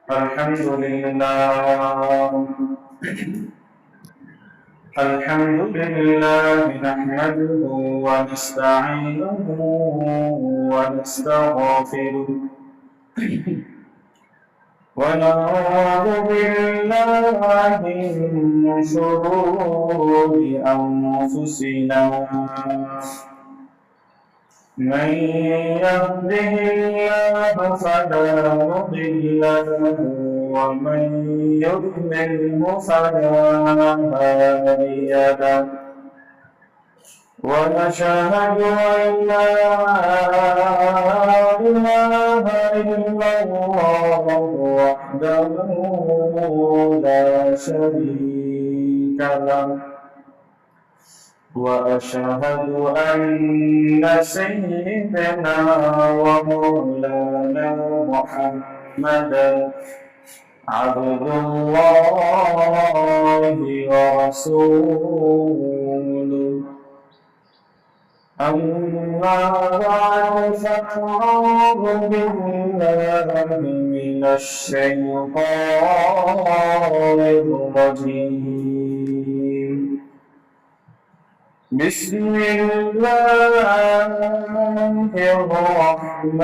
الحمد لله نحمده ونستعينه ونستغفره ونعوذ بالله من شرور أنفسنا من يهده الله فلا مضل له ومن يضلله فلا هادي له ونشهد أن لا إله إلا الله وحده لا شريك له وأشهد أن سيدنا ومولانا محمدا عبد الله ورسوله أما بعد فأعوذ بالله من الشيطان الرجيم بسم الله الرحمن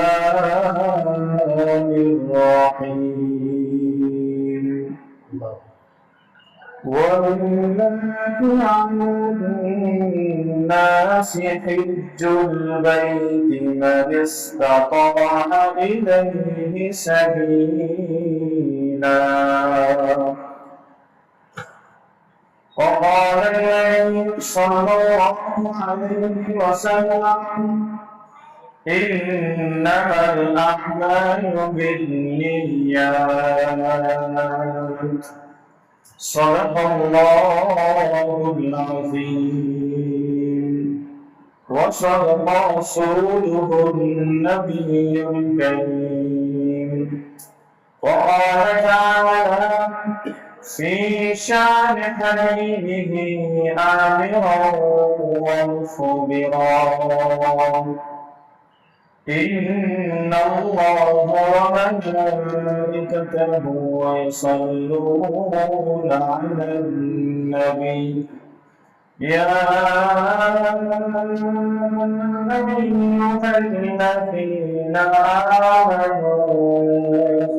الرحيم ولله على الناس حج البيت من استطاع إليه سبيلا وقال النبي صلى الله عليه وسلم إنما الأعمال بالنيات صدق الله العظيم وصدق رسوله النبي الكريم وقال تعالى في شان حبيبه آمرا ومخبرا إن الله وملائكته يصلون على النبي يا أيها الذين آمنوا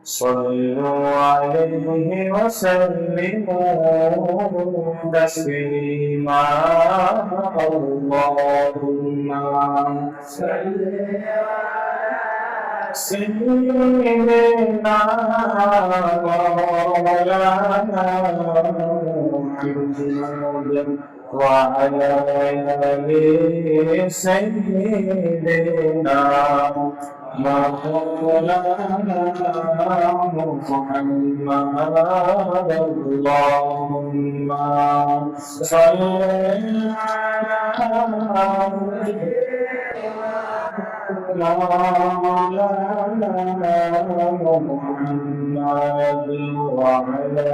صلوا عليه وسلموا تسليما اللهم صل على سيدنا مولانا محمد وعلى آل سيدنا مولانا محمد اللهم صل على مولانا محمد وعلى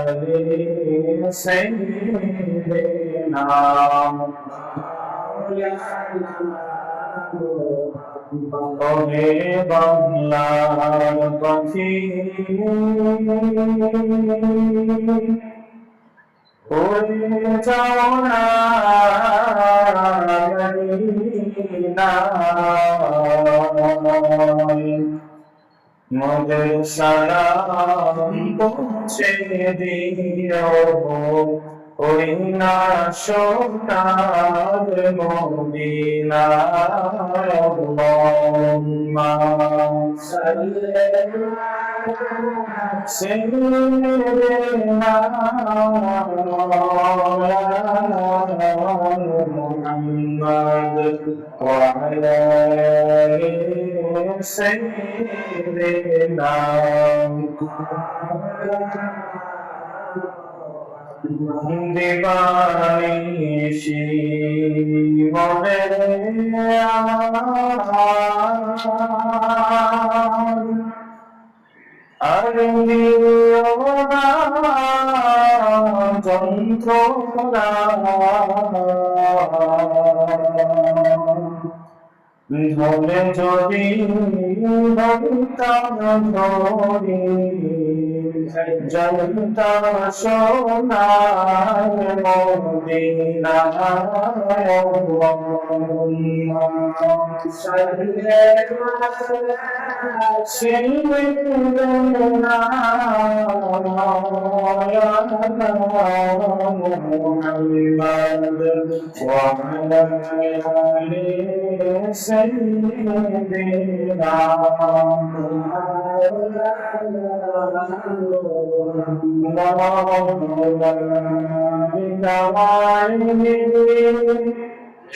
آل سيدنا طبيبا لا طفيل قلت علينا मुझे सलाम पहुँचे दियो कोई ना शोनार मोदीना अल्लाहुम्मा सल्लिना मुहम्मद वअला सय्यिदिना দিবানিশি মনে আর নিয়োনা যন্ত্রণা ধরে যদি জনতা সোনার মদিনা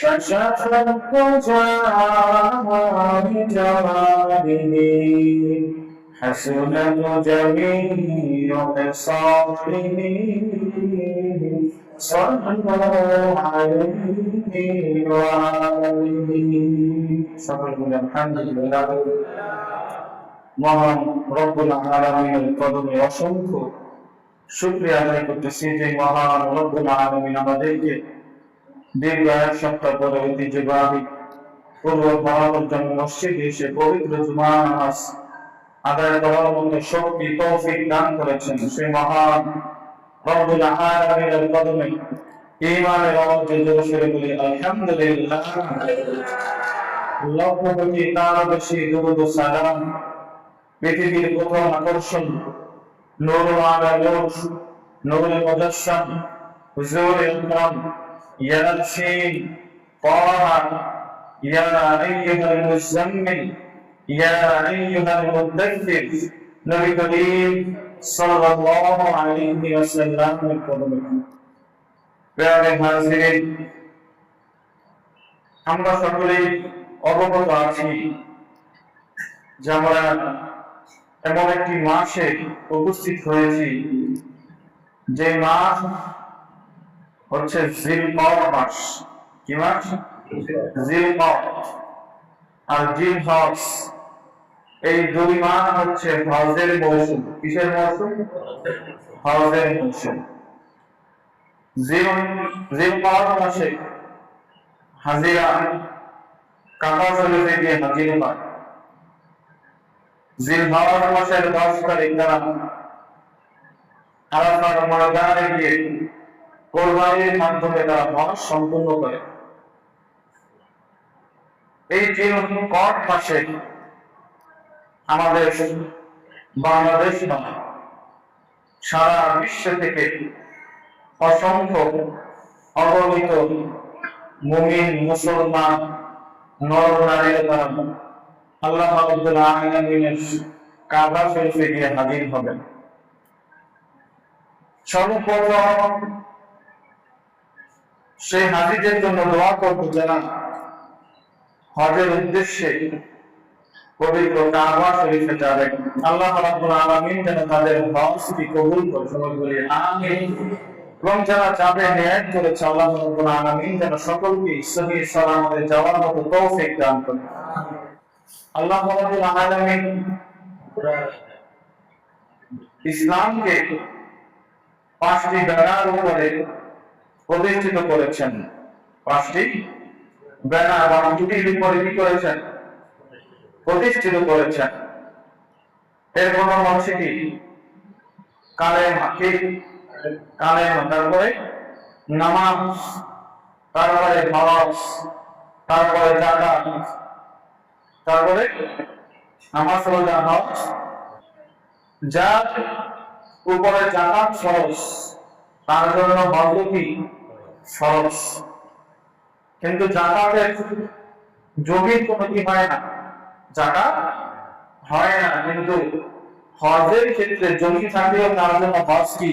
كشف الضجى بجماله حسنت جميع خصاله صلى الله عليه وآله সকল আলহামদুলিল্লাহ। মহান রব্বুল আলামিনের কদমে অসংখ্য শুকরিয়া আদায় করতেছি যে মহান রব্বুল আলামিন আমাদেরকে দীর্ঘ এক সপ্তাহ পরে ঐতিহ্যবাহী পূর্ব মহাপর্যন্ত মসজিদে এসে পবিত্র জুমা নামাজ আদায় করার মতো শক্তি তৌফিক দান করেছেন। সেই মহান রব্বুল আলামিনের কদমে ঈমানের আওয়াজে জোরে সোরে বলি আলহামদুলিল্লাহ। লক্ষ কোটি তার বেশি দুরূদ ও সালাম পৃথিবীর প্রথম আকর্ষণ নূরুল আলামিন নূরুল মুজাসসাম হুজুর আকরাম ইয়া রাসূল তাহা ইয়া আইয়ুহাল মুজাম্মিল ইয়া আইয়ুহাল মুদাথথির নবী করিম সাল্লাল্লাহু আলাইহি ওয়াসাল্লামের কদমে। প্রিয় হাজিরিন, আমরা সকলেই অবগত আছি যে আমরা এমন একটি মাসে উপস্থিত হয়েছি যে মাস হচ্ছে জিলকদ মাস। কি মাস? জিলকদ আর জিলহজ। এই দুই মাস হচ্ছে হজের মৌসুম। কিসের মৌসুম? হজের মৌসুম। জিলকদ মাসে হাজিরা কাবা শরীফে গিয়ে হাজির হয়। জিলহজ মাসের 10 তারিখ তারা আরাফার ময়দানে গিয়ে কোরবানির মাধ্যমে তারা হজ সম্পূর্ণ করে। এই জিলকদ মাসে আমাদের বাংলাদেশ নয়, সারা বিশ্ব থেকে অসংখ্য অগণিত মুমিন মুসলমান নর নারীরা আল্লাহ রাব্বুল আলামিনের কাবা শরীফে গিয়ে হাজির হবেন। সর্বপ্রথম সেই হাজিদের জন্য দোয়া করব যারা হজের উদ্দেশ্যে পবিত্র কাবা শরীফে যাবেন। আল্লাহ রাব্বুল আলামিন যেন তাদের হজকে কবুল করে। সবাই বলি আমিন। এবং যারা যাবে নিয়ত করেছে আল্লাহ রাব্বুল আলামিন যেন সকলকে সহিহ সালামতে যাওয়ার মতো তৌফিক দান করেন। আল্লাহ রাব্বুল আলামিন ইসলামকে 5টি ব্যানার উপরে প্রতিষ্ঠিত করেছেন। 5টি ব্যানার বা দুটির উপরে কি করেছেন? প্রতিষ্ঠিত করেছেন। এর কোনো হচ্ছে কি? কালেমা। কি কালেমা? তারপরে নামাজ, তারপরে হজ, তারপরে যাকাত, তারপরে নামাজ রোজা হজ। যার উপরে যাকাত ফরজ তার জন্য হজ কি ফরজ। কিন্তু যাকাতের জমির কোনো কি হয় না, যাকাত হয় না। কিন্তু হজের ক্ষেত্রে জমি থাকলেও তার জন্য হজ কি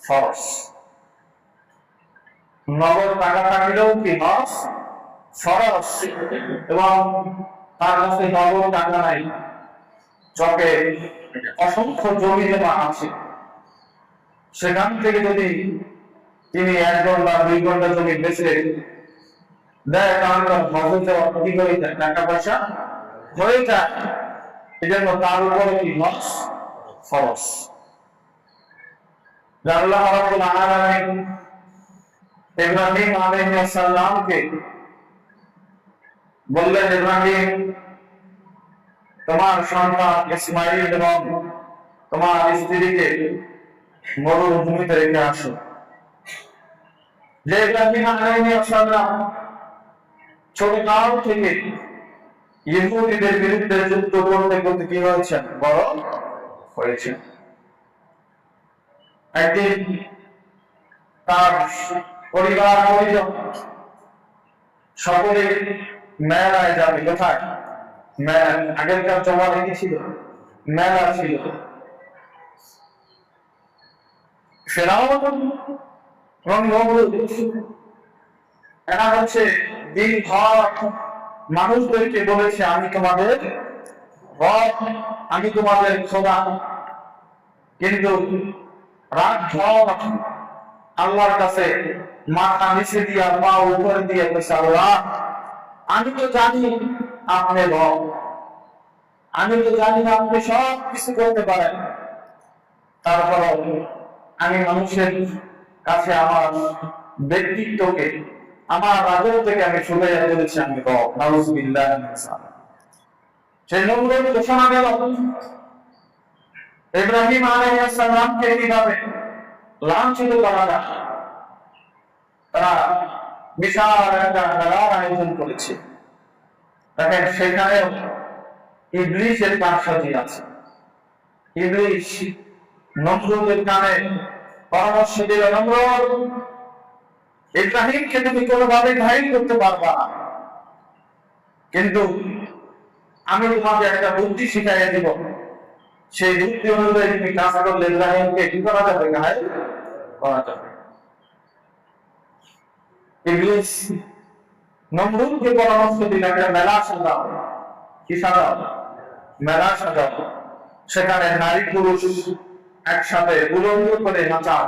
ফরজ। নগদ টাকা থাকলেও কি হজ ফরজ। এবং তার কাছে নগদ টাকা নাই, চকে অসংখ্য জমি জমা আছে, সেখান থেকে যদি তিনি 1 ঘন্টা 2 ঘন্টা জমি বেঁচে দেয় তাহলে হজে যাওয়া কি হয়ে যায়? টাকা পয়সা হয়ে যায়। এই জন্য তার উপরে কি হজ ফরজ। আল্লাহ রাব্বুল আলামিন ইব্রাহিম আলাইহিস সালামকে বললেন, ইব্রাহিম তোমার সন্তান ইসমাইল এবং তোমার স্ত্রীকে মরুভূমিতে রেখে আসো। যে ইব্রাহিম আলাইহিস সালাম ছোটকাল থেকে ইহুদিদের বিরুদ্ধে যুদ্ধ করতে করতে কি হয়েছেন, বড় হয়েছেন। একদিন তার পরিবার পরিজন সকলে মেলায় যাবে। কোথায়? মেলা। আগেরকার জমানে কি ছিল? মেলা ছিল। ফেরাউন এবং নমরুদ এরা হচ্ছে দিনভর মানুষদেরকে বলেছে আমি তোমাদের রব, আমি তোমাদের খোদা, কিন্তু রাত ভর আল্লাহর কাছে মাথা নিচে দিয়া পা উপরে দিয়ে বলছে, আল্লাহ আমি তো জানি আপনি রব, আমি তো জানি আপনি সব কিছু করতে পারেন, তারপর আমি মানুষের কাছে আমার ব্যক্তিত্বকে, আমার রাজত্বকে আমি শুনে বলেছি আমি রব। নাউযুবিল্লাহ। সেই নমরুদ ঘোষণা দিল ইব্রাহিম আলাইহিস সালামকে কিভাবে লাঞ্ছিত করা যায়। তারা বিশাল একটা মেলার আয়োজন করেছে। দেখেন সেখানে ইবলিসের কারসাজি আছে। ইবলিস নমরুদের কানে পরামর্শ দিল, নমরুদ ইব্রাহিমকে তুমি কোনোভাবে ঘায়েল করতে পারবা না, কিন্তু আমি তোমাকে একটা বুদ্ধি শিখাইয়া দিব, সেই বুদ্ধি অনুযায়ী তুমি কাজ করলে ইব্রাহিমকে কি করা যাবে, ঘায়েল করা যাবে। ইবলিস নমরুদকে পরামর্শ দিল একটা মেলা সাজাও। কি সাজাও? মেলা সাজাও। সেখানে নারী পুরুষ একসাথে উলঙ্গ করে নাচাও।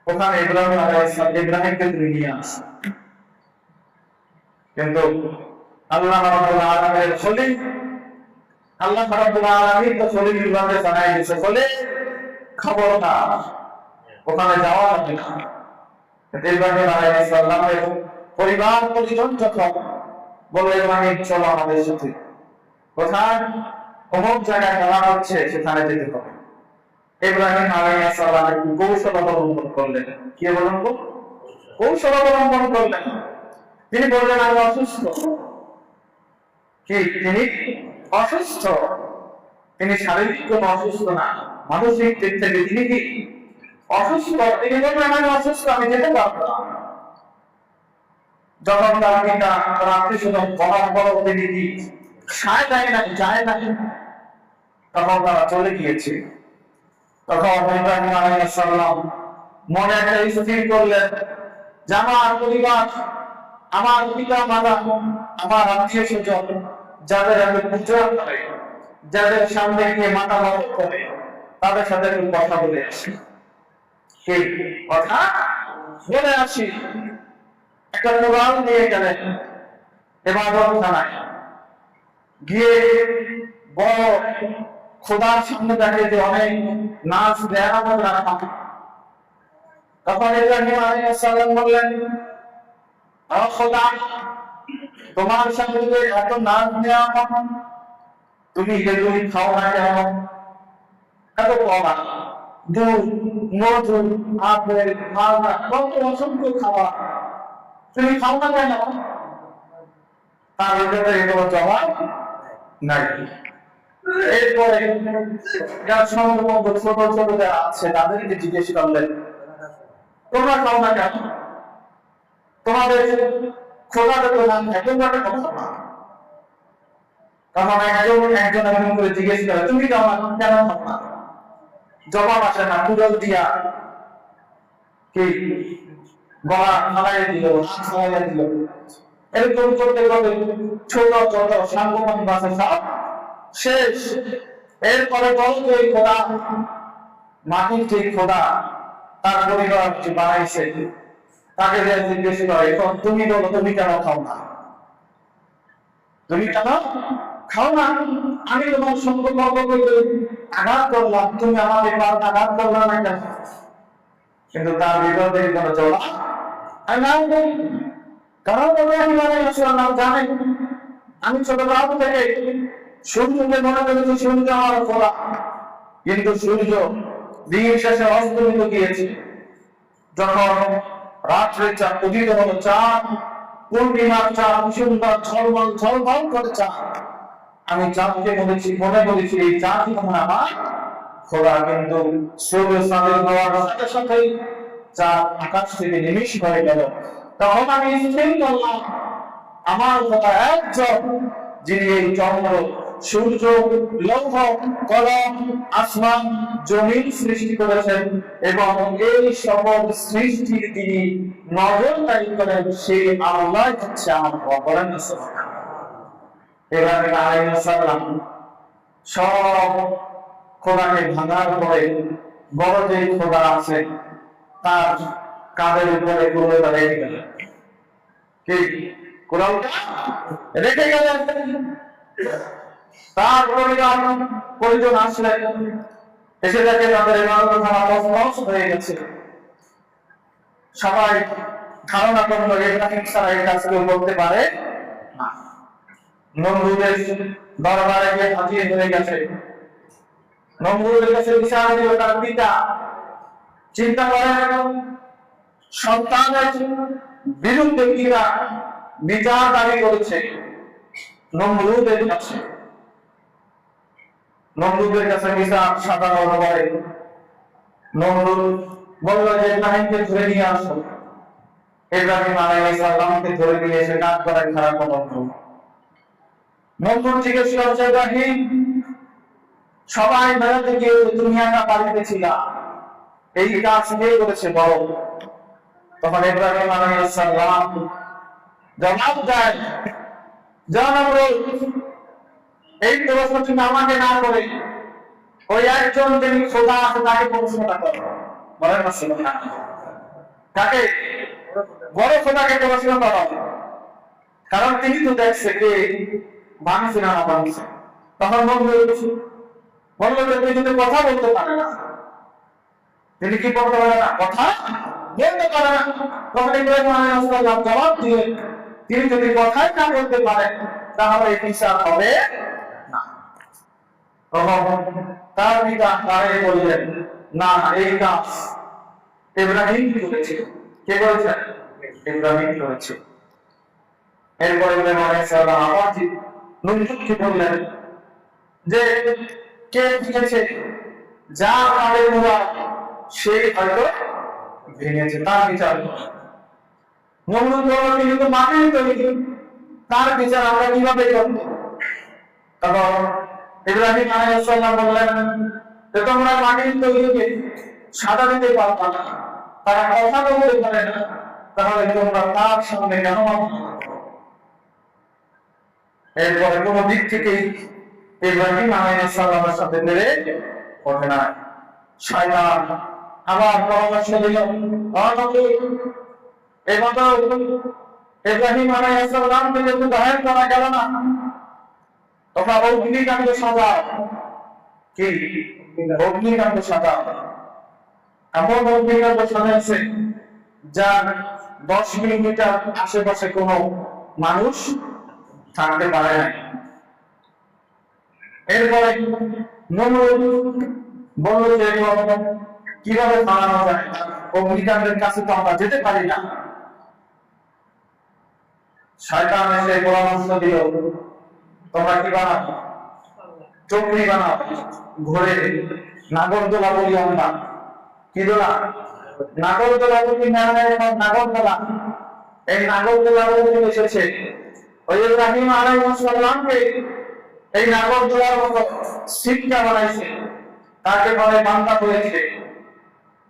ওখানে ইব্রাহিম আলাইহিস সালাম ইব্রাহিমকে তুমি নিয়ে আসো। কিন্তু আল্লাহ রাব্বুল আলামিনের খলিল, আল্লাহ রাব্বুল আলামিন তো খলিলুল্লাহকে জানাই দিয়েছে, খলিল খবরদার ওখানে যাওয়া যাবে না। ইব্রাহিম আলাইহিস সালামের পরিবার পরিজন যখন বলল, ইব্রাহিম চলো আমাদের সাথে। কোথায়? অমুক জায়গায় খেলা হচ্ছে, সেখানে যেতে হবে। ইব্রাহিম আলাইহিস সালাম একটু কৌশল অবলম্বন করলেন। কি অবলম্বন? কৌশল অবলম্বন করলেন। তিনি বললেন আমি অসুস্থ। কি তিনি অসুস্থ? তিনি শারীরিক কোনো অসুস্থ না, মানসিক দিক থেকে তিনি কি অসুস্থ। তিনি বললেন আমি অসুস্থ, আমি যেতে পারবো না। যখন তার পিতা তার আত্মীয়স্বজন বলার পর তিনি কি যায় নাই, তখন তারা চলে গিয়েছে। তখন ইব্রাহিম আলাইহিস সালাম মনে একটা স্থির করলেন যে আমার পরিবার, আমার পিতা মাতা, আমার আত্মীয় স্বজন যাদের আমি পূজা করে, যাদের সামনে গিয়ে মাথা নত করে, তাদের সাথে একটু কথা বলে আসি। সেই কথা বলে আসি। একটা কোরআন নিয়ে গেলেন ইবাদতখানায় গিয়ে, বড় খোদার সামনে দেখে যে অনেক নাচ নেয়ামত রাখা। তখন ইব্রাহিম আলাইহিস সালাম বললেন, ও খোদা, তোমার সামনে যে এত নাচ নেয়ামত, তুমি এগুলি খাও না কেন? এত কমা দুধ, মধু, আপেল, মালটা, কত অসংখ্য খাওয়া, তুমি খাও না কেন? তার ভিতরে কোনো জবাব নাই। এরপরে যার সম্ভবত ছোট ছোট যারা আছে তাদেরকে জিজ্ঞেস করলেন, তোমরা খাও না কেন? তোমাদের খোদাদের তো নাম থাকে, তোমরা কেন খাও না? তখন একজন এমন করে জিজ্ঞেস করে, তুমি খাও না কেন খাও না? জবাব আসে না, কুড়ল দিয়া কি গলা ফালাই দিল, ফালাই দিল। এরকম করতে করতে ছোট ছোট সাংগঠনিক বাসে সব শেষ। এরপরে বলো যে খোদা, মাটির যে খোদা তার পরিবার যে বানাইছে তাকে জিজ্ঞেস করে, এখন তুমি বলো তুমি কেন খাও না? তুমি কেন খাও না? আমি তোমার সম্পর্ক আঘাত করলাম, তুমি আমাকে আঘাত করলাম না কেন? কিন্তু তার বিরুদ্ধে কোনো জবাব কারণ ইব্রাহিম আলাইহিস সালাম জানেন আমি ছোটবেলা থেকে সূর্যকে মনে করেছে সূর্য আমার খোলা, কিন্তু সূর্য দিন শেষে অস্তমিত গিয়েছে। যখন রাত্রে চাঁদ উদিত হলো, চাঁদ পূর্ণিমার চাঁদ সুন্দর ঝলমল ঝলমল করে চাঁদ, আমি চাঁদকে মনে করেছি এই চাঁদ যখন আমার খোলা, কিন্তু সূর্য স্নান হওয়ার সাথে সাথে চাঁদ আকাশ থেকে নিমিষ হয়ে গেল। তখন আমি স্থির করলাম আমার কথা একজন, যিনি এই চন্দ্র সূর্য লৌহ কলম আসমান জমিন সৃষ্টি করেছেন এবং এই সকল সৃষ্টি তিনি নজরদারি করেন, সেই আল্লাহ হচ্ছে আমার বলেন। এভাবে আলাইহিস সালাম সব খোদাকে ভাঙার পরে বড় যে খোদা আছে তার কাঁধের উপরে কোরআনটা রেখে গেলেন। কি কোরআনটা রেখে গেলেন। তার পরিজন আসলেন, এসে দেখে তাদের ইবাদতখানা তছনছ হয়ে গেছে। সবাই ধারণা করলো ইব্রাহিম ছাড়া এই কাজ কেউ করতে পারে না। নমরুদের দরবারে গিয়ে হাজির হয়ে গেছে। নমরুদের কাছে বিচার দিল তার পিতা। চিন্তা করেন সন্তানের বিরুদ্ধে কিনা বিচার দাবি করেছে নমরুদের কাছে। নমরুদের কাছে বিচার সাধারণ হয়। নমরুদ বলল যে ইব্রাহিমকে ধরে নিয়ে আসো। ইব্রাহিম আলাইহিস সালামকে ধরে নিয়ে এসে কাজ করার খারাপ কথা। নমরুদ জিজ্ঞেস করছে, ইব্রাহিম সবাই বেড়াতে গিয়ে তুমি একা বাড়িতে ছিলা, এই কাজ কে করেছে বলো? তখন ইব্রাহিম আলাইহিস সালাম জবাব দেয়, এই প্রশ্ন তুমি আমাকে না করে ওই একজন যিনি খোদা আছে তাকে প্রশ্নটা করো। বলেন না সুবহানাল্লাহ। তাকে বড় খোদাকে প্রশ্ন করো, কারণ তিনি তো দেখছে কে ভাঙছে না ভাঙছে। তখন বললো যে তিনি যদি কথা বলতে পারে না, তিনি কি করতে পারে না, কথা বলতে পারে না। তখন ইব্রাহিম আলাইহিস সালাম জবাব দিলেন, তিনি যদি কথাই না বলতে পারেন তাহলে এই বিচার হবে না। তখন তার পিতা তারে বললেন, না এই কাজ ইব্রাহিম করেছে। কে করেছে? ইব্রাহিম করেছে। এরপর ইব্রাহিম আলাইহিস সালাম আবার নমরুদকে বললেন যে কে ভেঙেছে, যার কাঁধে মোড়া সেই হয়তো ভেঙেছে, তার বিচার। নমরুদ বলল, তিনি তো মাটির তৈরি, তার বিচার আমরা কিভাবে করব? তখন ইব্রাহিম আলাইহিস সালাম বললেন যে তোমরা মাটির তৈরিকে সাজা দিতে পারবে না, তারা কথা বলতে পারে না, তাহলে তোমরা তার সামনে কেন মাথা? এরপরে কোন দিক থেকেই ইব্রাহিম আলাইহিস সালামের সাথে মেরে ওঠে না। শয়তান আবার পরামর্শ দিল, ইব্রাহিম আলাইহিস সালামকে যেহেতু দায়ের করা গেল না, তোমরা অগ্নিকাণ্ড সাজাও। কি অগ্নিকাণ্ড সাজাও? এমন অগ্নিকাণ্ড সাজাইছে যার 10 কিলোমিটার আশেপাশে কোনো মানুষ থাকতে পারে না। এরপরে নমরুদ বলল যে কিভাবে বানানো যায়, অগ্নিকাণ্ডের কাছে তো আমরা যেতে পারি না। শয়তান এসে পরামর্শ দিল, তোমরা কি বানাও, চক্রি বানাও, ঘোরে নাগরদোলা বলি আমরা। কি দোলা? নাগরদোলা বলি, নাগরদোলা। এই নাগরদোলা বলি এসেছে ওই ইব্রাহিম আলাইহিস সালামকে এই নাগরদোলার মতো সিটকা বানাইছে, তাকে বলে বান্দা বলেছে।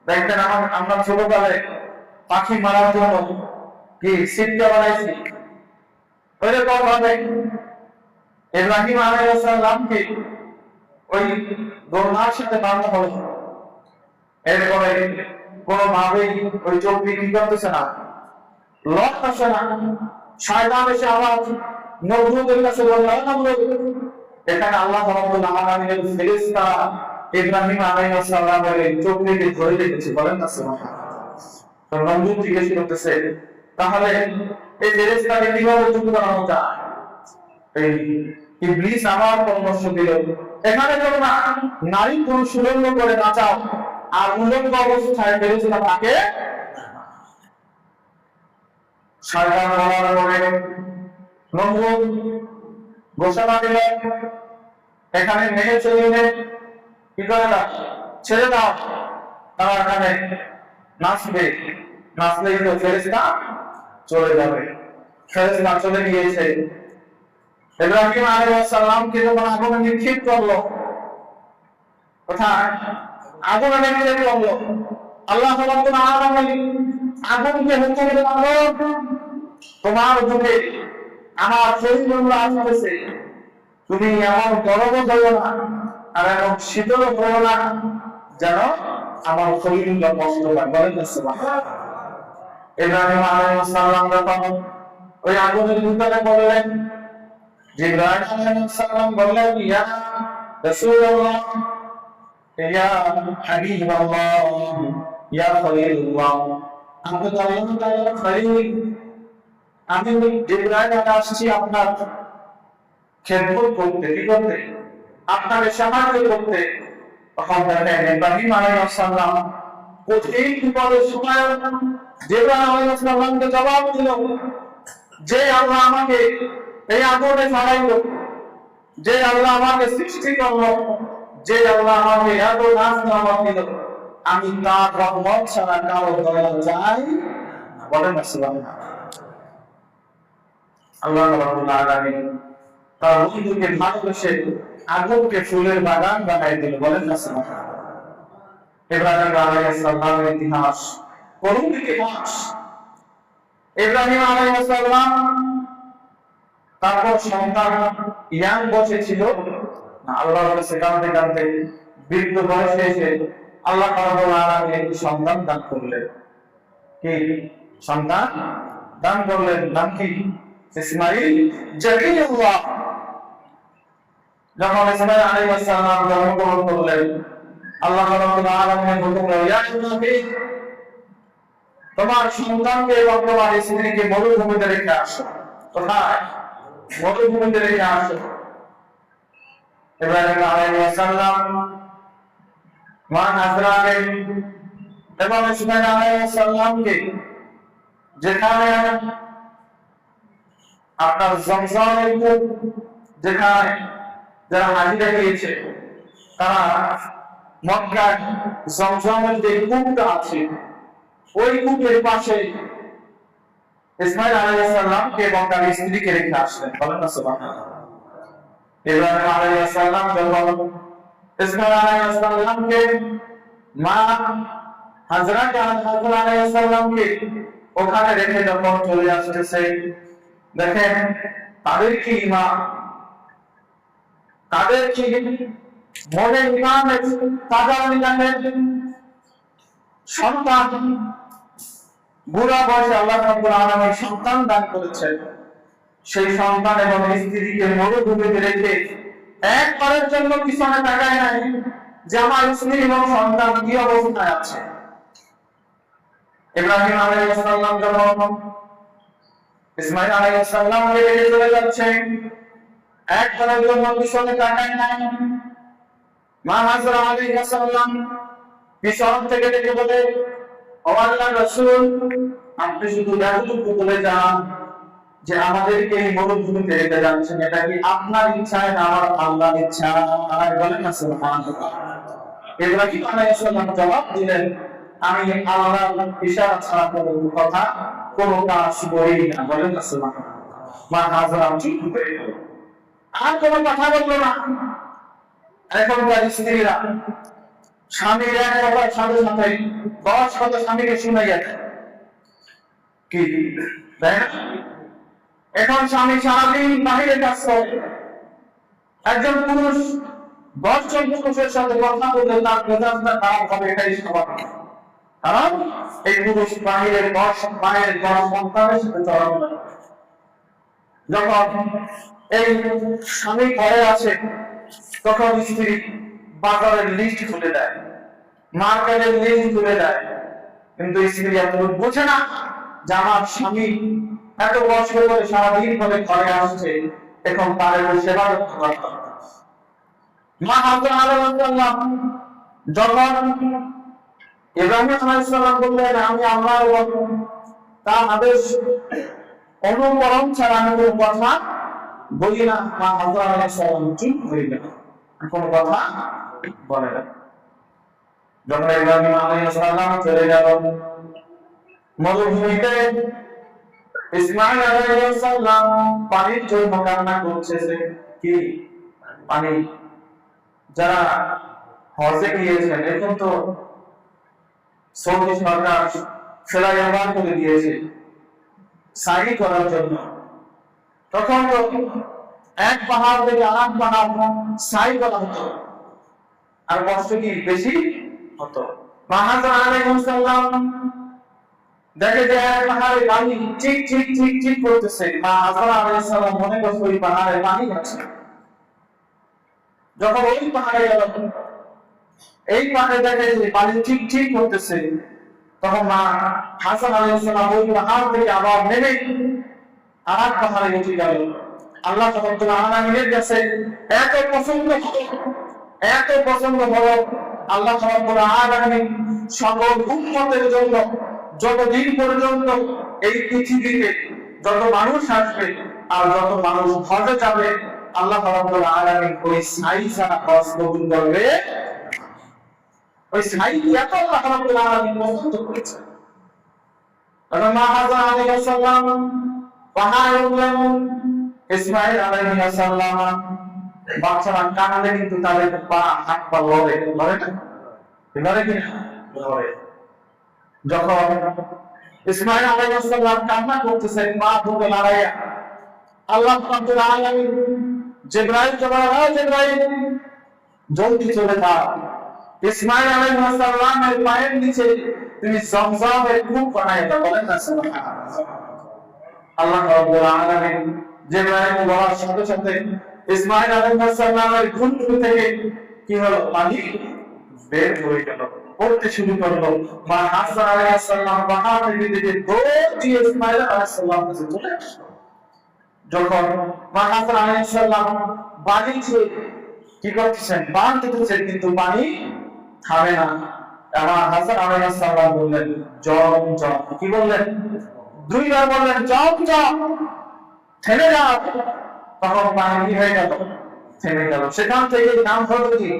দেখতেন আমরা ছোটবেলায় পাখি মারার জন্য কি সিটকা বানাইছি, ওইরকম ভাবে ইব্রাহিম আলাইহিস সালামকে ওই দোলনার সাথে বাঁধা হলো। এরপরে কোনোভাবেই ওই চোখটি কি করতেছে না, লড়তেছে না। শয়তান এসে আবার নমরুদের কাছে বলল, এখানে আল্লাহ রাব্বুল আলামিনের ফেরেশতা ইব্রাহিম আলাইহিস সালামের চোখটিকে ধরে রেখেছে। বলেন না সুবহানাল্লাহ। তো নমরুদ জিজ্ঞেস করতেছে, তাহলে এই ফেরেশতাকে কিভাবে চুপ করানো যায়? এই ইবলিস আবার পরামর্শ দিল, এখানে তো না নারী পুরুষ উলঙ্গ করে নাচাও, আর উলঙ্গ অবস্থায় ফেরেশতা তাকে শয়তান বলার পরে নমরুদ ঘোষণা দিল, এখানে মেয়ে ছেলে কি করে না ছেড়ে দাও, তারা এখানে নাচবে, নাচলেই তো ফেরেশতা চলে যাবে। ফেরেশতা চলে গিয়েছে। ইব্রাহিম আলাইহিস সালামকে যখন আগুনে নিক্ষেপ করলো, কোথায় আগুনে নিক্ষেপ করলো, আল্লাহ রাব্বুল আলামিন আগুনকে হুকুম দিলেন, তোমার উপরে আমার শরীরগুলো আসতেছে, তুমি এমন গরমও হইও না আর এমন শীতলও হইও না যেন আমার শরীরগুলো কষ্ট পায়। বলেন না সুবহানাল্লাহ। ইব্রাহিম আলাইহিস সালাম যখন ওই আগুনের ভিতরে পড়লেন, জিবরাইল আলাইহিস সালাম বললেন, ইয়া রাসূলুল্লাহ, ইয়া হাবিবাল্লাহ, ইয়া খলিলুল্লাহ, আপনি তো আল্লাহ তাআলার খলিল, আমি জিবরাইল আসছি আপনার খেদমত করতে, কি করতে, আপনাকে সাহায্য করতে। তখন দেখেন ইব্রাহিম আলাইহিস সালাম কঠিন বিপদের সময় জিবরাইল আলাইহিস সালামকে জবাব দিল, যে আল্লাহ আমাকে এই আগুনে ছাড়াইলো, যে আল্লাহ আমাকে সৃষ্টি করলো, যে আল্লাহ আমাকে এত নাজ নেওয়া দিল, আমি তার রহমত ছাড়া কারো দয়া চাই না। বলেন না সুবহানাল্লাহ। আল্লাহ রাব্বুল আলামিন তার বন্ধুকে ভালোবেসে আগুনকে ফুলের বাগান বানাই দিল। বলেন না সুবহানাল্লাহ। ইব্রাহিম আলাইহিস সালামের ইতিহাস করুণ ইতিহাস। ইব্রাহিম আলাইহিস সালাম তারপর সন্তান ইয়াং বয়সে ছিল না, আল্লাহর কাছে কাঁদতে কাঁদতে বৃদ্ধ বয়সে এসে আল্লাহ রাব্বুল আলামিন একটি সন্তান দান করলেন। কি সন্তান দান করলেন? নাম কি? ইসমাঈল জাকিরুল্লাহ। যখন ইসমাঈল আলাইহিস সালাম জন্মগ্রহণ করলেন, আল্লাহ রাব্বুল আলামিন হুকুম দিলেন, ইয়া ইব্রাহিম, তোমার সন্তানকে এবং তোমার স্ত্রীকে মরুভূমিতে রেখে আসো। কোথায়? মরুভূমিতে রেখে আসো। ইব্রাহিম আলাইহিস সালাম মা হাজরাকে এবং ইসমাঈল আলাইহিস সালামকে যেখানে আপনার জমজমের কূপ, যেখানে যারা হাজিরা দিয়েছে তারা মক্কার জমজমের যে কূপটা আছে ওই কূপের পাশে ইসমাঈল আলাইহিস সালামকে এবং তার স্ত্রীকে রেখে আসলেন। বলেন না সুবহানাল্লাহ। ইব্রাহিম আলাইহিস সালাম যখন ইসমাঈল আলাইহিস সালামকে মা হাজরাত আলাইহিস সালামকে ওখানে রেখে যখন চলে আসতেছে, দেখেন তাদের কি ঈমান, তাদের কি মনে ঈমান আছে। তাদের সন্তান বুড়া বয়সে আল্লাহ রাব্বুল আলামিন সন্তান দান করেছেন, সেই সন্তান এবং স্ত্রীকে মরুভূমিতে রেখে একবারের জন্য পিছনে তাকায় নাই যে আমার স্ত্রী এবং সন্তান কি অবস্থায় আছে। ইব্রাহিম আলাইহিস সালাম যখন ইসমাঈল আলাইহিস সালামকে রেখে চলে যাচ্ছেন, একবারের জন্য পিছনে তাকায় নাই। মা হাজরা আলাইহিস সালাম পিছন থেকে ডেকে বলে, ও আল্লাহর রাসূল, আপনি শুধু এতটুকু বলে যান যে আমাদেরকে এই মরুভূমিতে রেখে যাচ্ছেন, এটা কি আপনার ইচ্ছায় না আমার আল্লাহর ইচ্ছায়? বলেন না সুবহানাল্লাহ। ইব্রাহিম আলাইহিস সালাম জবাব দিলেন, আমি আল্লাহর ইশারা ছাড়া কোনো কথা, কোনো কাজ করি না। বলেন না সুবহানাল্লাহ। মা হাজরা চুপ করে গেল, আর কোনো কথা বললো না। এখনকার স্ত্রীরা স্বামীর এক কথার সাথে সাথে 10 কথা স্বামীকে শুনাইয়া দেয়, কি তাই না? এখন স্বামী সারাদিন বাহিরে কাজ করে, একজন পুরুষ 10 জন পুরুষের সাথে কথা বলতে তার মেজাজটা খারাপ হবে, এটাই স্বাভাবিক। কারণ এই পুরুষ বাহিরের 10 সন্তানের সাথে চলাফেরা করে। যখন এই স্বামী ঘরে আছে তখন স্ত্রী বাজারের লিস্ট খুলে দেয়, মার্কেটের লিস্ট খুলে দেয়, কিন্তু স্ত্রী এত বোঝে না যে আমার স্বামী এত কষ্ট করে সারাদিন ধরে ঘরে আসছে, এখন তার সেবা করতে পারতাম। মা হাজরা আলাইহিসসালাম যখন ইব্রাহিম আলাইহিস সালাম বললেন আমি আল্লাহর গোলাম, তার আদেশ অনুকরণ ছাড়া আমি কোনো কথা বলি না, মা হাজরা আলাইহিস সালাম চুপ হয়ে গেল, কোনো কথা বলে না। যখন ইব্রাহিম আলাইহিস সালাম চলে গেল মরুভূমিতে, ইসমাঈল আলাইহিস সালাম পানির জন্য কান্না করতেছে। কি পানি? যারা হজে গিয়েছেন, এখন তো সৌদি সরকার ফ্লাইওভার করে দিয়েছে সাই করার জন্য, তখন তো এক পাহাড় থেকে আরেক পাহাড় সাই করা হতো, আর কষ্ট কি বেশি হতো। হাজরা আলাইহিস সালাম দেখে যে এক পাহাড়ে পানি চিক চিক চিক চিক করতেছে, মা হাজরা আলাইহিস সালাম মনে করছে ওই পাহাড়ে পানি আছে। যখন ওই পাহাড়ে গেল, এই পাহাড়ে দেখে যে পানি ঠিক ঠিক করতেছে, তখন মা হাসান আলাইহিস সালাম ওই পাহাড় থেকে আবার নেমে আরেক পাহাড়ে উঠে গেল। আল্লাহ তাআলা আলামিনের কাছে এত পছন্দ হলো, আল্লাহ তাআলা আলামিন সকল উম্মতের জন্য যতদিন পর্যন্ত এই পৃথিবীতে যত মানুষ আসবে আর যত মানুষ হজে যাবে, আল্লাহ তাআলা আলামিন ওই সাই ছাড়া হজ কবুল করবে। ওই সাই এত আল্লাহ তাআলা আলামিন পছন্দ করেছে। মা হাজরা আলাইহিস সালাম পাহাড়ে উঠলেন, ইসমাঈল আলাইহিস সালাম বাচ্চারা কাঁদলে কিন্তু তাদের পা হাত পা লড়ে কি লড়ে। যখন ইসমাঈল আলাইহিস সালাম কান্না করতেছেন পা ধরে লড়াইয়া, আল্লাহ তাআলা আলামিন জিবরাইলকে বলেন, জিবরাইল জলদি চলে যাও, ইসমাঈল আলাইহিস সালামের পায়ের নিচে তুমি জমজমের কূপ বানায় দাও। বলেন না সুবহানাল্লাহ। আল্লাহ রাব্বুল আলামিন জিবরাইল বলার সাথে সাথে ইসমাঈল আলাইহিস সালামের ঘুঁটু থেকে কি হলো? পানি বের হয়ে গেল, পড়তে শুরু করলো। মা হাজরা আলাইহিস সালাম পাহাড় থেকে দেখে দৌড় দিয়ে ইসমাঈল আলাইহিস সালামের কাছে চলে আসলো। যখন মা হাজরা আলাইহিস সালাম বাড়িতে কি করতেছেন? বান দিতেছেন, কিন্তু পানি থামে না। মা হাজরা আলাইহিস সালাম বললেন জম জম। কি বললেন? দুইবার বললেন জম জম, থেমে যাও। তখন পানি কি হয়ে গেল? থেমে গেল। সেখান থেকে নাম হলো কি?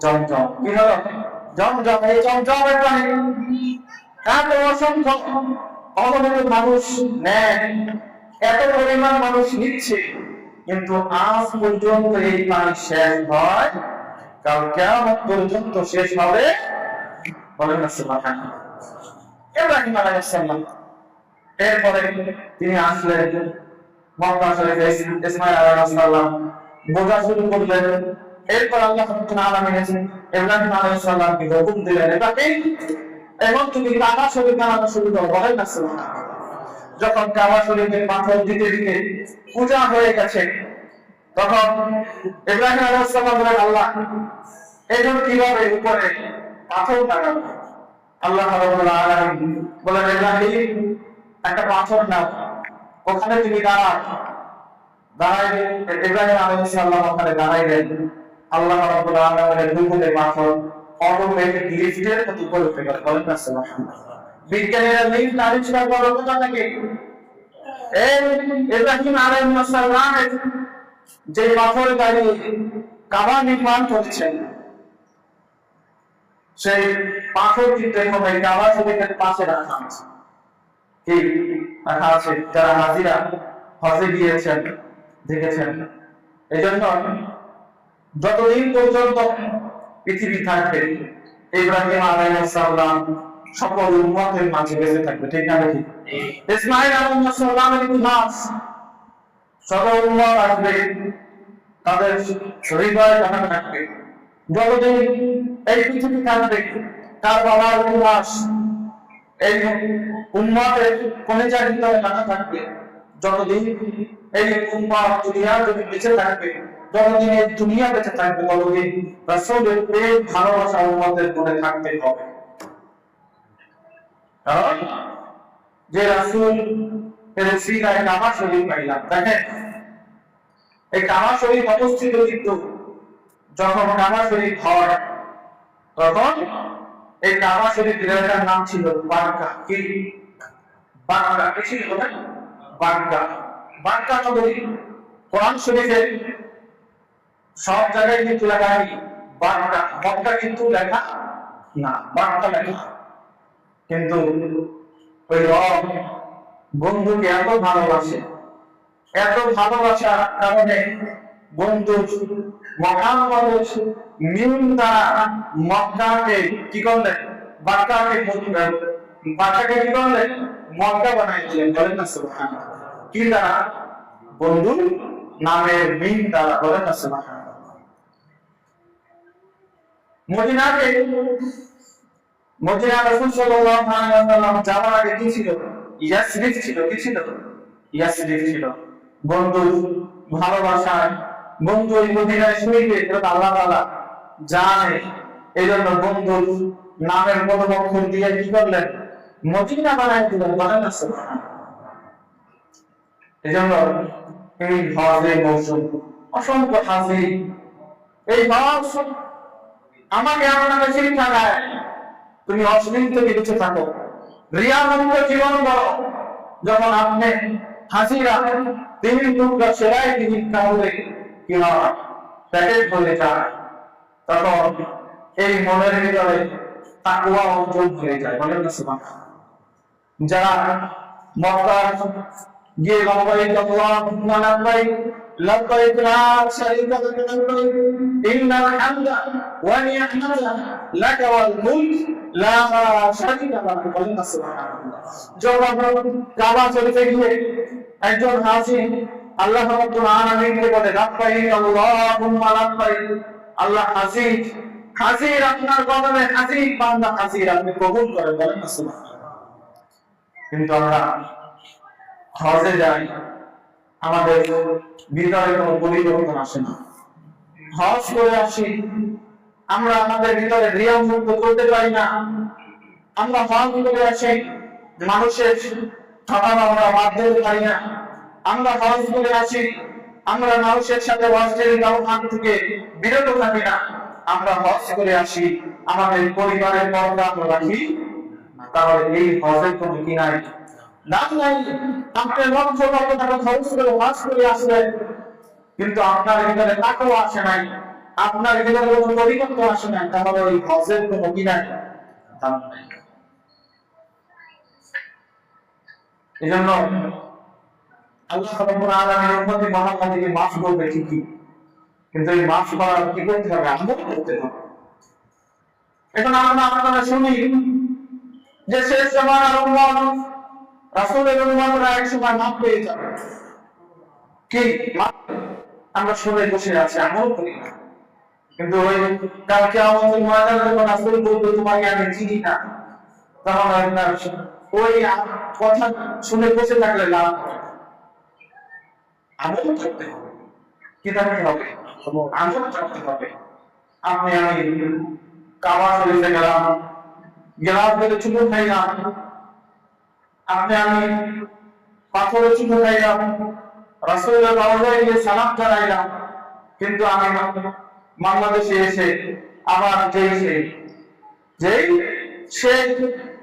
জমজম। কি হলো? জমজম। এই জমজমের পানি এত অসংখ্য অগণিত মানুষ নেয়, এত পরিমাণ মানুষ নিচ্ছে, কিন্তু আজ পর্যন্ত এই পানি শেষ হয়, কাল কিয়ামত পর্যন্ত শেষ হবে। বলেন না সুবহানাল্লাহ। ইব্রাহিম আলাইহিস সালাম এরপরে তিনি আসলেন মক্কা শরীফে, ইসমাঈল আলাইহিস সালাম বোঝা শুরু করলেন। এরপর আল্লাহ তাআলা আলামিন ইব্রাহিম আলাইহিস সালামকে হুকুম দিলেন, এখন তুমি কাবা শরীফ বানানো শুরু করো। বলেন না সুবহানাল্লাহ। যখন কাবা শরীফের পাথর দিতে দিতে পূজা হয়ে গেছে, তখন ইব্রাহিম আলাইহিস সালাম বলেন, আল্লাহ এখন কিভাবে উপরে পাথর লাগাবো? আল্লাহ রাব্বুল আলামিন বলেন, ইব্রাহিম একটা পাথর নাও, ওখানে তুমি দাঁড়াও। ইব্রাহিম আলাইহিস সালাম ওখানে দাঁড়াইলেন। আল্লাহ রাব্বুল আলামিনের হুকুমে পাথর অটোমেটিক লিফটের মতো উপরে উঠে গেল। বলেন না সুবহানাল্লাহ। বিজ্ঞানীরা লিফট আবিষ্কার করার কথা নাকি? এই ইব্রাহিম আলাইহিস সালাম যে পাথর গাড়ি কাবা নির্মাণ করছেন, সেই পাথর কিন্তু এখন এই কাবা শরীফের পাশে রাখা আছে। কি রাখা আছে? যারা হাজিরা হজে গিয়েছেন দেখেছেন। এই জন্য যতদিন পর্যন্ত পৃথিবী থাকবে, ইব্রাহিম আলাইহিস সালাম সকল উম্মতের মাঝে বেঁচে থাকবে। ঠিক না নাকি? ইসমাঈল আলাইহিস সালামের ইতিহাস সকল উম্মত আসবে, তাদের হৃদয়ে জানা থাকবে। যতদিন এই পৃথিবী থাকবে, তার বাবার ইতিহাস এই উম্মতের কলিজার হৃদয়ে জানা থাকবে। যতদিন এই উম্মত দুনিয়া যদি বেঁচে থাকবে, যতদিন এই দুনিয়া বেঁচে থাকবে, ততদিন রাসূলের প্রেম ভালোবাসা উম্মতের মনে থাকতে হবে। কারণ যে রাসূল এর উসিলায় কাবা শরীফ পাইলাম, দেখেন এই কাবা শরীফ অবস্থিত কিন্তু যখন কাবা শরীফ হয় তখন এই কাবা শরীফের এলাকার নাম ছিল বাক্কা। কি বাক্কা? কি ছিল না? বাক্কা। বাক্কা নগরী। কোরআন শরীফের সব জায়গায় কিন্তু লেখা নেই বাক্কা, মক্কা কিন্তু লেখা না, বাক্কা লেখা। কিন্তু ওই রব বন্ধুকে এত ভালোবাসে, এত ভালোবাসার কারণে বন্ধু মুহাম্মদ মিম দ্বারা মক্কাকে কি করলেন? বাক্কাকে বাক্কাকে কি করলেন? মক্কা বানাই দিলেন। বলেন না সুবহানাল্লাহ। কি দ্বারা? বন্ধু নামের মিম দ্বারা। বলেন না সুবহানাল্লাহ। মদিনাকে মদিনা রাসূল সাল্লাল্লাহু আলাইহি ওয়াসাল্লাম যাওয়ার আগে কি ছিল? ইয়াসরিফ ছিল। কি ছিল? ইয়াসরিফ ছিল। বন্ধু ভালোবাসায় বন্ধু ওই মদিনায় শুইবে আল্লাহ তাআলা জানে, এই জন্য বন্ধুর নামের পদমক্ষর দিয়ে কি করলেন? মদিনা বানাই দিলেন। বলেন না সুবহানাল্লাহ। এই জন্য এই হজের মৌসুম অসংখ্য হাজি এই হজ আমাকে আপনাকে শিক্ষা দেয় তুমি অশ্লীল থেকে বেঁচে থাকো, রিয়া মুক্ত জীবন করো। যখন আপনি হাসিরা 3 টুকরা সেলাই জিনিস কামড়ে কি হয়? প্যাকেট হয়ে যায়, তখন এই মনের ভিতরে তাকওয়া অর্জন হয়ে যায়। বলেন না সুবহানাল্লাহ। যারা মক্কা গিয়ে লব্বাইক আল্লাহুম্মা লব্বাইক লব্বাইক লা শারীকা লাক লব্বাইক ইন্নাল হামদা ওয়া নি'মাতা লাক ওয়াল মুলক লা শারীকা লাক। বলেন না সুবহানাল্লাহ। যখন কাবা শরীফে গিয়ে একজন হাজী আল্লাহ রাব্বুল আলামিনকে বলে লব্বাইক আল্লাহুম্মা লব্বাইক, আল্লাহ হাজির আপনার কদমে হাজির, বান্দা হাজির, আপনি কবুল করেন। বলেন না সুবহানাল্লাহ। কিন্তু আমরা হজে যাই, আমাদের ভিতরে কোনো পরিবর্তন আসে না। হজ করে আসি, আমরা আমাদের ভিতরে রিয়া মুক্ত করতে পারি না। আমরা হজ করে আসি, মানুষের ঠকানো আমরা বাদ দিতে পারি না। আমরা হজ করে আসি, আমরা মানুষের সাথে অশ্লীল ব্যবহার থেকে বিরত থাকি না। আমরা হজ করে আসি, আমাদের পরিবারের পর্দা আমরা রাখি। তাহলে এই হজের কোনো কি নাই? দাম নাই। আপনি লক্ষ লক্ষ টাকা খরচ করে হজ করে আসলেন, কিন্তু আপনার ভিতরে তাকওয়া আসে নাই, আপনার ভিতরে কোনো পরিবর্তন আসে নাই, তাহলে ওই হজের কোনো কি নাই? দাম নাই। এজন্য আল্লাহ রাব্বুল আলামিন উম্মতে মুহাম্মাদকে মাফ করবে ঠিকই, কিন্তু এই মাফ করার কি করতে হবে? আমল করতে হবে। এখন আপনারা শুনি যে শেষ জামানার উম্মত রাসূলের উম্মতরা এক সময় মাফ পেয়ে যাবে। কি আমরা শুনে বসে আছি, আমল করি না। কিন্তু ওই কাল কিয়ামতের ময়দানে যখন রাসূল বলবে তোমাকে আমি চিনি না, তখন আপনার ওই কথা শুনে বসে থাকলে লাভ হবে না। আমল করতে হবে। কি করতে হবে? আমল করতে হবে। আপনি আমি কাবা শরীফে গেলাম, গেলে চুমু খাইলাম, আপনি আমি পাথরে চুমু খাইলাম, রাসূলের রওজায় গিয়ে সালাম জানাইলাম, কিন্তু আমি বাংলাদেশে এসে আবার যেই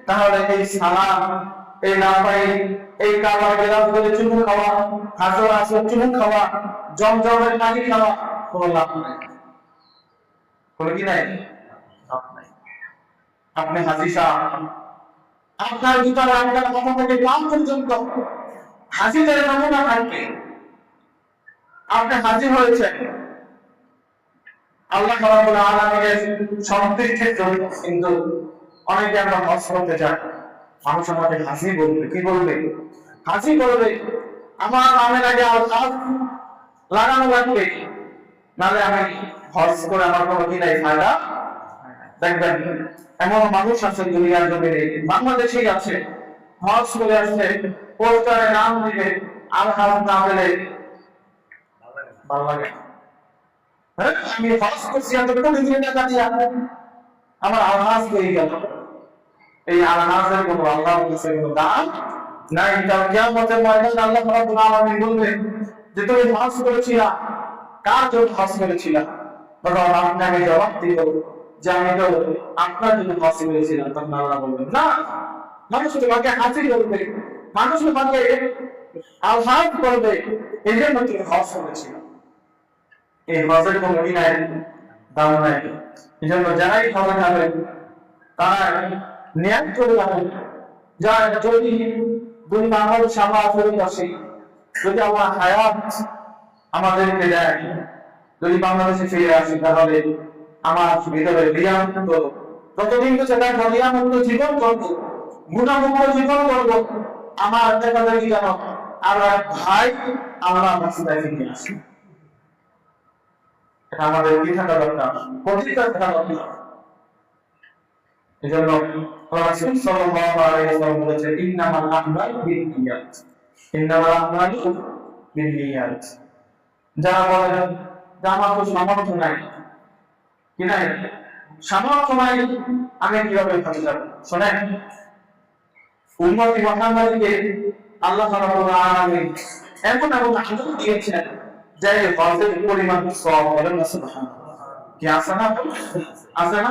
তাহলে এই সালাম, এই নাপাই, এই কাবা গেলাম বলে চুমু খাওয়া, হাজর আসর চুমু খাওয়া, জমজমের পানি খাওয়া কোনো লাভ নাই। কোনো কি নাই? লাভ নাই। আপনি হাজী সাহেব, আপনার ভিতরে আপনার মাথা থেকে কান পর্যন্ত হাজিদের নমুনা থাকবে। আপনি হাজি হয়েছেন আল্লাহ রাব্বুল আলামিনের সন্তুষ্টির জন্য, কিন্তু অনেকে আমরা হজ করতে যাই, মানুষ আমাকে হাজি বলবে। কি বলবে? হাজি বলবে। আমার নামের আগে আল্লাহ লাগানো লাগবে, নাহলে আমি হজ করে আমার কোনো কি নাই, ফায়দা। দেখবেন এমন মানুষ আছে দুনিয়ার জমিনে, বাংলাদেশেই আছে, হজ করে আসছে, পোস্টারে নাম দিবে, আর হাজ না পেলে ভালো লাগে। আমি হজ করছি এত কোটি কোটি টাকা দিয়ে, আমার আলহাজ হয়ে গেল। এই আলহাজের কোনো আল্লাহর কাছে কোনো দাম নাই। কাল কিয়ামতের ময়দানে আল্লাহ রাব্বুল আলামিন বলবেন যে তুমি হজ করেছিলা, কার জন্য হজ করেছিলাম? তখন আপনাকে জবাব দিব যে আমি তো আপনার জন্য হজ করেছিলাম। তখন আল্লাহ বলবেন না, মানুষ তোমাকে হাজির করবে, মানুষ তোমাকে আহ্বান করবে, এই জন্য তুমি হজ করেছিলাম। এই হজের কোনো কি নাই, দাম নাই। এই জন্য যারাই হজে যাবেন তারা নিয়ত করে যাবেন, যা যদি বাংলাদেশ আমরা ফেরত আসি, যদি আমরা হায়াত আমাদেরকে দেয়, যদি বাংলাদেশে ফিরে আসি, তাহলে আমার ভিতরে রিয়ামুক্ত, ততদিন তো সেটা রিয়ামুক্ত জীবন করবো, গুণামুক্ত জীবন করবো। আমার দেখা দেখি যেন আমরা ভাই আমরা মাসিদায় ফিরে আসি। এটা আমাদের কি থাকা দরকার, প্রতিটা থাকা দরকার। এই জন্য রাসূল সাল্লাল্লাহু আলাইহি ওয়াসাল্লাম বলেছেন, ইন্নামাল আমালু বিন্নিয়াত, ইন্নামাল আমালু বিন্নিয়াত। যারা বলেন যে আমার তো সামর্থ্য নাই, কি নাই, সামর্থ্য নাই, আমি কিভাবে হজে যাব? শোনেন, উম্মতি মুহাম্মাদকে আল্লাহ রাব্বুল আলামিন এমন এমন আনন্দ দিয়েছেন যে হজের পরিমাণ সওয়াব, বলেন না সুবহানাল্লাহ। কি আছে না, আছে না?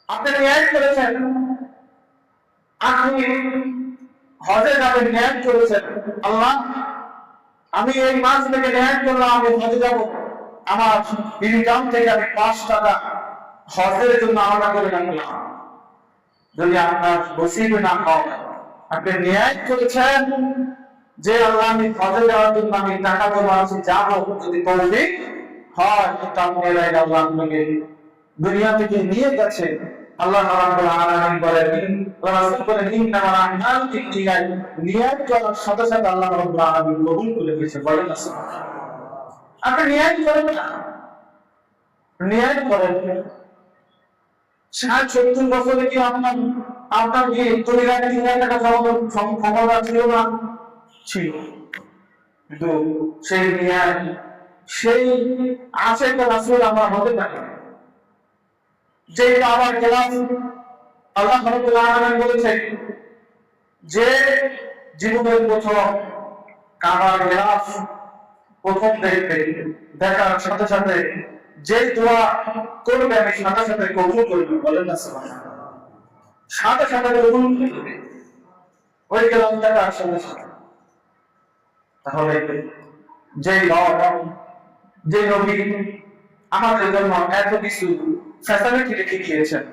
আপনি নিয়ত করেছেন, আপনি হজে যাবেন, নিয়ত করেছেন, আল্লাহ আমি এই মাস থেকে নিয়ত করলাম আমি হজে যাব, আমার ইনকাম থেকে আমি 5 টাকা হজের জন্য আলাদা করে রাখলাম। যদি আপনার নসিব না হয়, আপনি নিয়ত করেছেন যে আল্লাহ আমি হজে যাওয়ার জন্য আমি টাকা জমা আছে যাব, যদি তৌফিক হয় তো আপনি আল্লাহ আপনাকে দুনিয়া থেকে নিয়ে গেছে। আল্লাহ রাব্বুল আলামিন বলেন, রাসূল বলেন, ইন্নামাল আমালু বিন্নিয়াত, নিয়ত করার সাথে সাথে আল্লাহ রাব্বুল আলামিন কবুল করে নিয়েছে। বলেন না সুবহানাল্লাহ। আপনি নিয়ত করেন না, নিয়ত করেন 60-70 বছরে কি আপনার কি 2-3 টাকা ক্ষমতা ছিল না? ছিল, কিন্তু সেই নিয়ত, সেই আশেক রাসূল আমরা হতে পারি। যে কাবার গিলাফ আল্লাহ রাব্বুল আলামিন বলেছেন যে জীবনের প্রথম কাবার গিলাফ প্রথম দেখবে, দেখার সাথে সাথে যে দোয়া করবে আমি সাথে সাথে কবুল করবে। বলেন না সুবহানাল্লাহ। সাথে সাথে কবুল করবে ওই গিলাফ দেখার সাথে সাথে। তাহলে যে যে নবী আমাদের জন্য এত কিছু ফ্যাসিলিটি রেখে দিয়েছেন,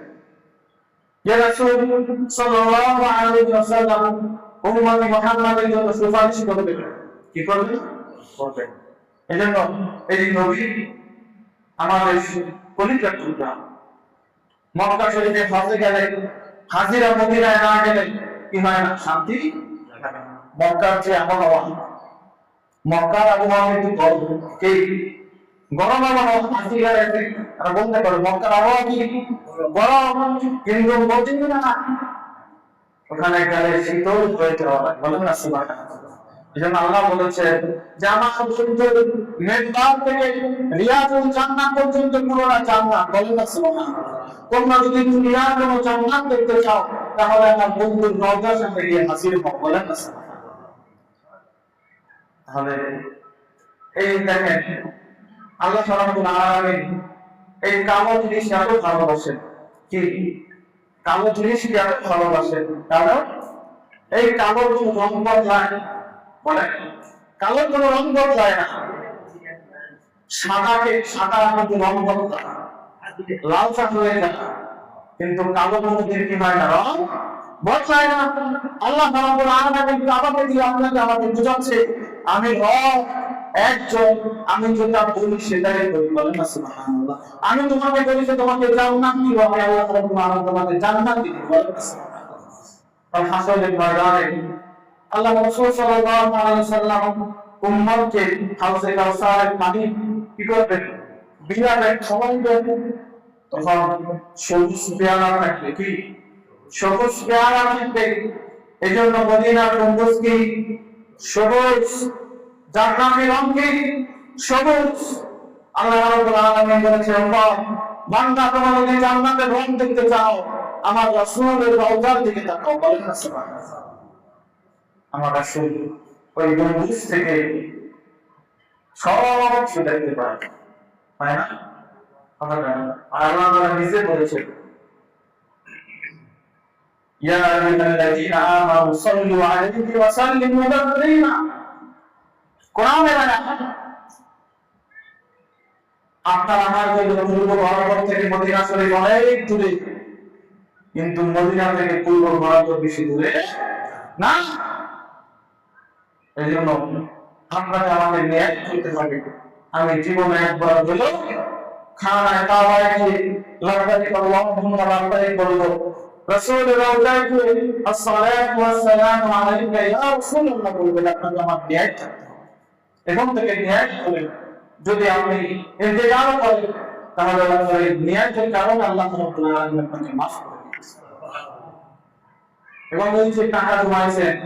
যে রাসূল সাল্লাল্লাহু আলাইহি ওয়াসাল্লাম উম্মতি মুহাম্মাদের জন্য সুপারিশ করবেন, কি করবেন? করবেন। এজন্য এই নবী আমাদের পবিত্র টুকরা, মক্কা শরীফে হজে গেলে হাজিরা মদিনায় না গেলে কি হয় না? শান্তি। মক্কার যে আবহাওয়া, মক্কার আবহাওয়া কিন্তু গরম আবহাওয়া, হাজিরা বলতে পারো মক্কার আবহাওয়া কি গরম, কিন্তু মদিনা ওখানে গেলে শীতল হয়ে যাওয়া লাগে। বলেন না সুবহানাল্লাহ। এজন্য আল্লাহ বলেছেন যে আমার পর্যন্ত মেজবান থেকে রিয়াজুল জান্নাত পর্যন্ত পুরোটা জান্নাত। বলেন না সুবহানাল্লাহ। তোমরা যদি দুনিয়ার কোনো জান্নাত দেখতে চাও তাহলে আমার বন্ধুর রওজার সাথে গিয়ে হাজির হও। বলেন না সুবহানাল্লাহ। তাহলে এই দেখেন আল্লাহ রাব্বুল আলামিন এই কালো জিনিস এত ভালোবাসেন, কি কালো জিনিসকে এত ভালোবাসেন, কারণ এই কালো কোনো রং বদলায়, বলে কালো কোনো রং বদলায় না। সাদা কিন্তু রং বদলায়, লালচা হয়ে যায়, কিন্তু কালো কোনোদিন কি হয় না, রং বদলায় না। আল্লাহ রাব্বুল আলামিন কাবাকে দিয়ে আপনাকে আমাকে বোঝাচ্ছে আমি রব একজন, আমি যেটা বলি সেটাই করি। বলেন না সুবহানাল্লাহ। আমি তোমাকে বলি যে তোমাকে জান্নাত দিব, আমি আল্লাহ রাব্বুল আলামিন তোমাকে জান্নাত দিব। বলেন না সুবহানাল্লাহ। আর হাসরের ময়দানে আল্লাহ রাসূল সাল্লাল্লাহু আলাইহি ওয়াসাল্লাম উম্মতকে হাউজে কাউসারের পানি কি করবেন? বিলাবেন, খাওয়াবেন। তখন সবুজ পেয়ারা থাকবে, কি সবুজ পেয়ারা থাকবে। এই জন্য মদিনার গম্বুজ কি সবুজ, জান্নাতের রং কি সবুজ। আল্লাহ রাব্বুল আলামিন বলেছেন, বান্দা তোমরা যদি জান্নাতের রং দেখতে চাও আমার রাসূলের রওজার দিকে তাকাও। বলেন না সুবহানাল্লাহ। আমার রাসূল ওই গম্বুজ থেকে সব কিছু দেখতে পায়, তাই না? আর আল্লাহ তাআলা নিজে বলেছেন, ইয়া আইয়ুহাল্লাযীনা আমানু সাল্লু আলাইহি ওয়া সাল্লিমু তাসলিমা। কোরআনে বলা, আপনার আমার জন্য পূর্ব বরাবর থেকে মদিনা শরীফ অনেক দূরে, কিন্তু মদিনা থেকে পূর্ব বরাবর বেশি দূরে না। এই জন্য আপনাকে আমাদের নিয়ত করতে হবে, আমি জীবনে একবার হলেও খানায় কাবায় গিয়ে লাব্বাইক আল্লাহুম্মা লাব্বাইক বলবো, রাসূলের রওজায় গিয়ে আসসালাতু ওয়াসসালামু আলাইকা ইয়া রাসূলুল্লাহ বলবেন। আপনাকে আমার নিয়ত থাকতে হবে। এখন থেকে নিয়ত করেন, যদি আপনি ইন্তেকাল করেন তাহলে আপনার এই নিয়তের কারণে আল্লাহ রাব্বুল আলামিন আপনাকে মাফ করে দিবেন। এবং ওই যে টাকা জমাইছেন,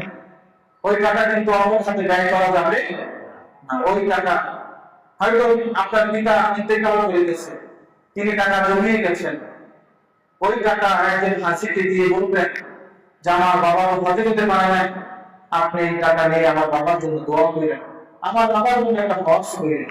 ওই টাকা কিন্তু অন্য খাতে ব্যয় করা যাবে না। ওই টাকা হয়তো আপনার পিতা ইন্তেকাল করে গেছে, তিনি টাকা জমিয়ে গেছেন, ওই টাকা একজন হাসিকে দিয়ে বলবেন যে আমার বাবা হজে যেতে পারে নাই, আপনি এই টাকা নিয়ে আমার বাবার জন্য দোয়া করেন, আমার বাবার জন্য একটা হজ করেন।